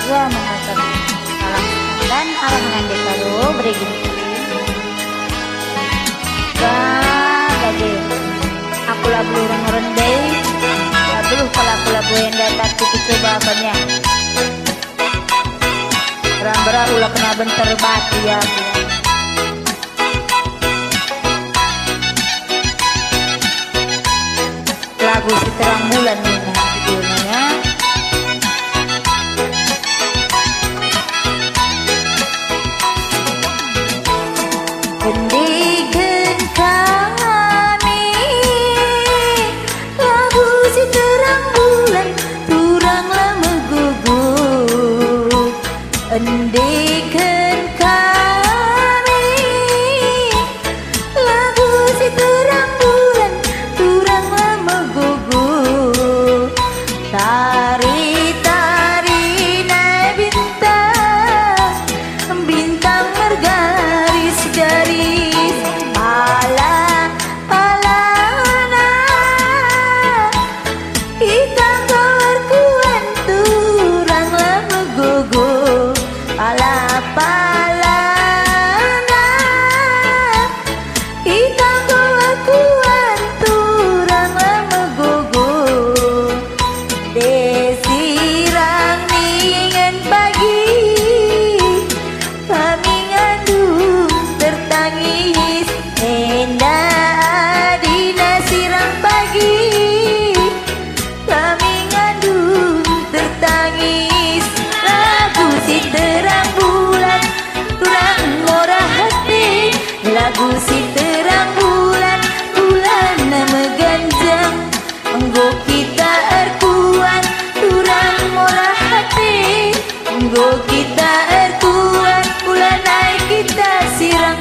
dua mengatur salam dan arahan dekaro beregin gade aku labu rendai labu yang datar titik coba banyak rambara ulah kena bentar batu ya lagu si terang bulan ini judulnya kendikan kami lagu si terang bulan turang lama gugur kendikan kami lagu si terang bulan turang lama gugur tari-tari na bintang bergaris-garis ala-alana hitam berkuan turang lama gugur ala-palana hitam berkuan turang lama gugur desirang ningan pagi kami ngandung tertangis enda adina sirang pagi kami ngandung tertangis lagu si terang bulan turang murah hati lagu si terang bulan bulan nama ganjang enggo kita erkuan turang murah hati enggo kita erkuan bulan naik kita sirang